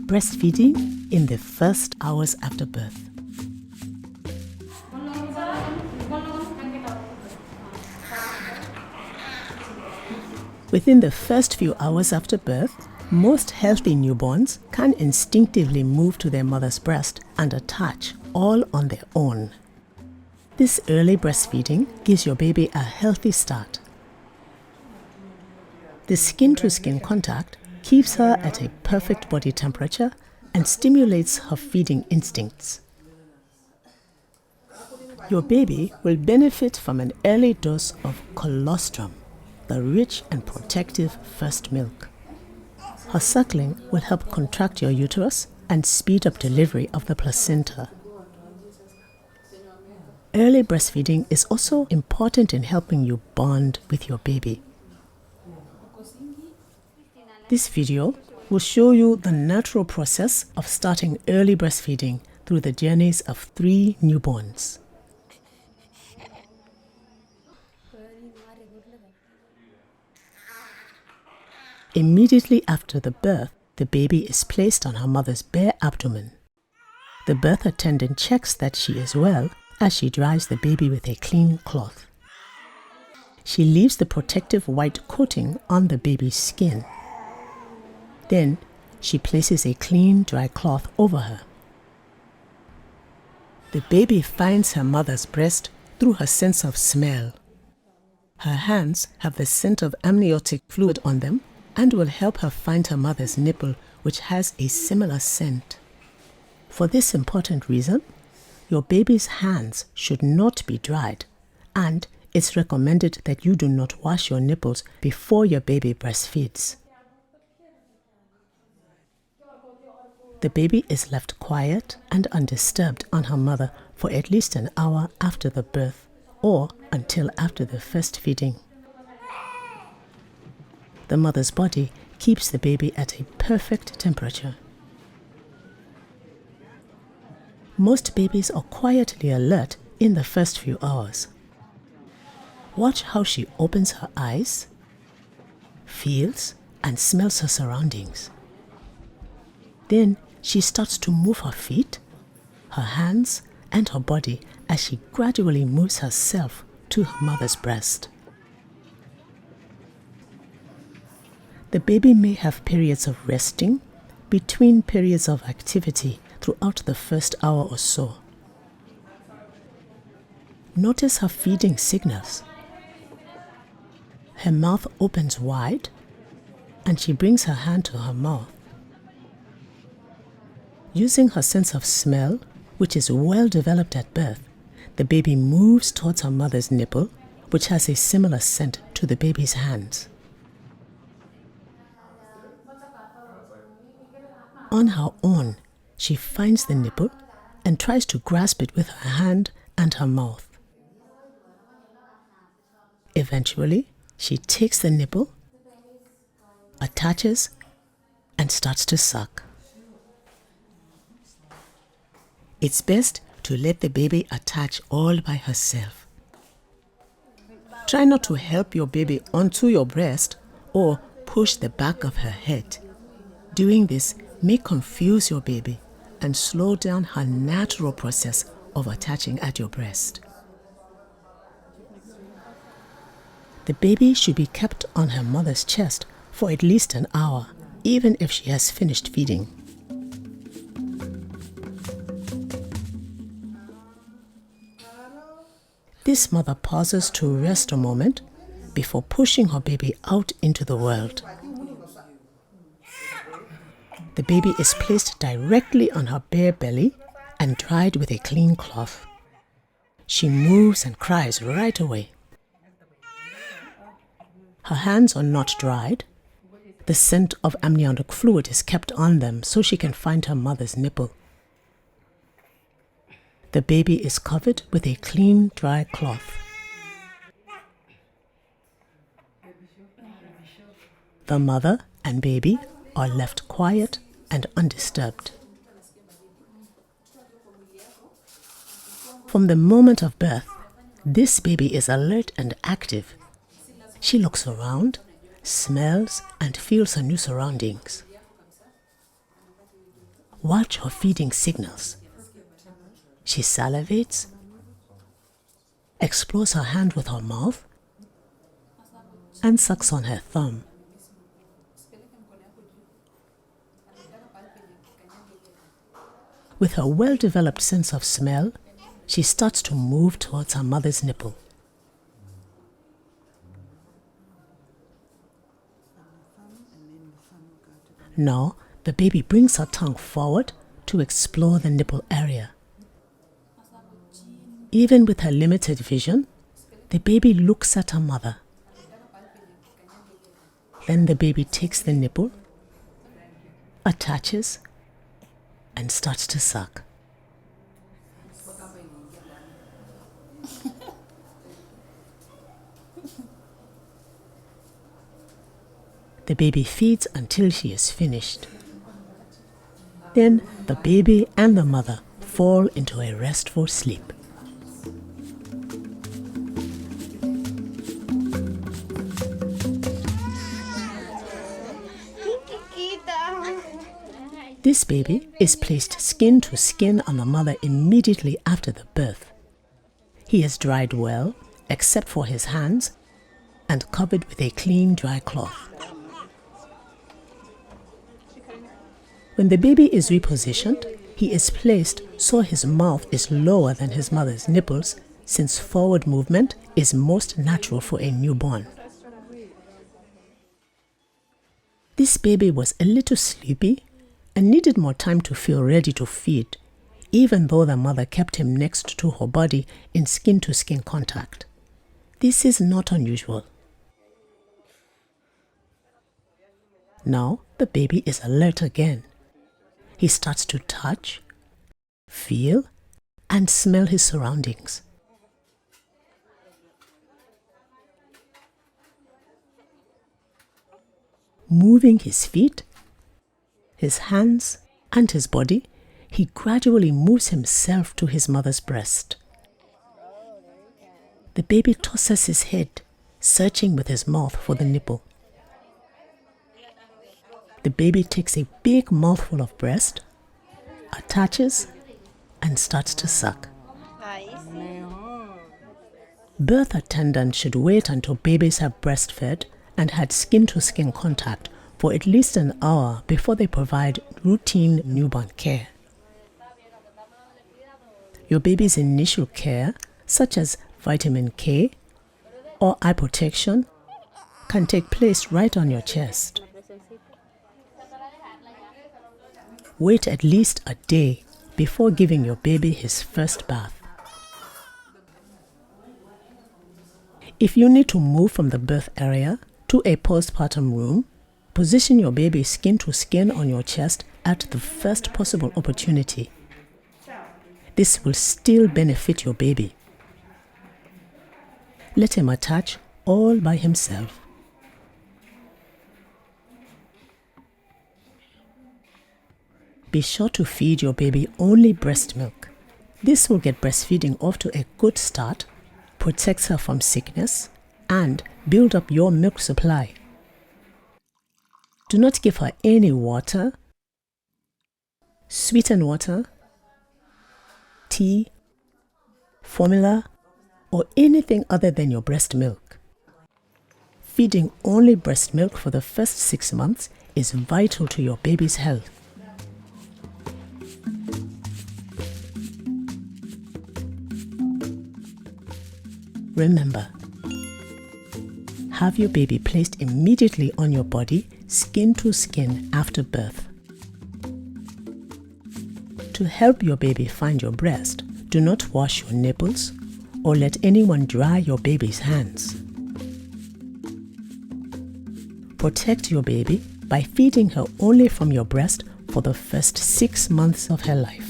Breastfeeding in the first hours after birth. Within the first few hours after birth, most healthy newborns can instinctively move to their mother's breast and attach all on their own. This early breastfeeding gives your baby a healthy start. The skin-to-skin contact keeps her at a perfect body temperature and stimulates her feeding instincts. Your baby will benefit from an early dose of colostrum, the rich and protective first milk. Her suckling will help contract your uterus and speed up delivery of the placenta. Early breastfeeding is also important in helping you bond with your baby. This video will show you the natural process of starting early breastfeeding through the journeys of 3 newborns. Immediately after the birth, the baby is placed on her mother's bare abdomen. The birth attendant checks that she is well as she dries the baby with a clean cloth. She leaves the protective white coating on the baby's skin. Then, she places a clean, dry cloth over her. The baby finds her mother's breast through her sense of smell. Her hands have the scent of amniotic fluid on them and will help her find her mother's nipple, which has a similar scent. For this important reason, your baby's hands should not be dried, and it's recommended that you do not wash your nipples before your baby breastfeeds. The baby is left quiet and undisturbed on her mother for at least an hour after the birth or until after the first feeding. The mother's body keeps the baby at a perfect temperature. Most babies are quietly alert in the first few hours. Watch how she opens her eyes, feels and smells her surroundings. Then she starts to move her feet, her hands and her body as she gradually moves herself to her mother's breast. The baby may have periods of resting between periods of activity throughout the first hour or so. Notice her feeding signals. Her mouth opens wide and she brings her hand to her mouth. Using her sense of smell, which is well developed at birth, the baby moves towards her mother's nipple, which has a similar scent to the baby's hands. On her own, she finds the nipple and tries to grasp it with her hand and her mouth. Eventually, she takes the nipple, attaches, and starts to suck. It's best to let the baby attach all by herself. Try not to help your baby onto your breast or push the back of her head. Doing this may confuse your baby and slow down her natural process of attaching at your breast. The baby should be kept on her mother's chest for at least an hour, even if she has finished feeding. This mother pauses to rest a moment before pushing her baby out into the world. The baby is placed directly on her bare belly and dried with a clean cloth. She moves and cries right away. Her hands are not dried. The scent of amniotic fluid is kept on them so she can find her mother's nipple. The baby is covered with a clean, dry cloth. The mother and baby are left quiet and undisturbed. From the moment of birth, this baby is alert and active. She looks around, smells, and feels her new surroundings. Watch her feeding signals. She salivates, explores her hand with her mouth, and sucks on her thumb. With her well-developed sense of smell, she starts to move towards her mother's nipple. Now, the baby brings her tongue forward to explore the nipple area. Even with her limited vision, the baby looks at her mother. Then the baby takes the nipple, attaches, and starts to suck. The baby feeds until she is finished. Then the baby and the mother fall into a restful sleep. This baby is placed skin to skin on the mother immediately after the birth. He is dried well, except for his hands, and covered with a clean, dry cloth. When the baby is repositioned, he is placed so his mouth is lower than his mother's nipples, since forward movement is most natural for a newborn. This baby was a little sleepy and needed more time to feel ready to feed, even though the mother kept him next to her body in skin-to-skin contact. This is not unusual. Now the baby is alert again. He starts to touch, feel, and smell his surroundings. Moving his feet, his hands, and his body, he gradually moves himself to his mother's breast. The baby tosses his head, searching with his mouth for the nipple. The baby takes a big mouthful of breast, attaches, and starts to suck. Birth attendants should wait until babies have breastfed and had skin-to-skin contact for at least an hour before they provide routine newborn care. Your baby's initial care, such as vitamin K or eye protection, can take place right on your chest. Wait at least a day before giving your baby his first bath. If you need to move from the birth area to a postpartum room, position your baby skin to skin on your chest at the first possible opportunity. This will still benefit your baby. Let him attach all by himself. Be sure to feed your baby only breast milk. This will get breastfeeding off to a good start, protects her from sickness, and build up your milk supply. Do not give her any water, sweetened water, tea, formula, or anything other than your breast milk. Feeding only breast milk for the first 6 months is vital to your baby's health. Remember, have your baby placed immediately on your body, skin to skin after birth. To help your baby find your breast, do not wash your nipples or let anyone dry your baby's hands. Protect your baby by feeding her only from your breast for the first 6 months of her life.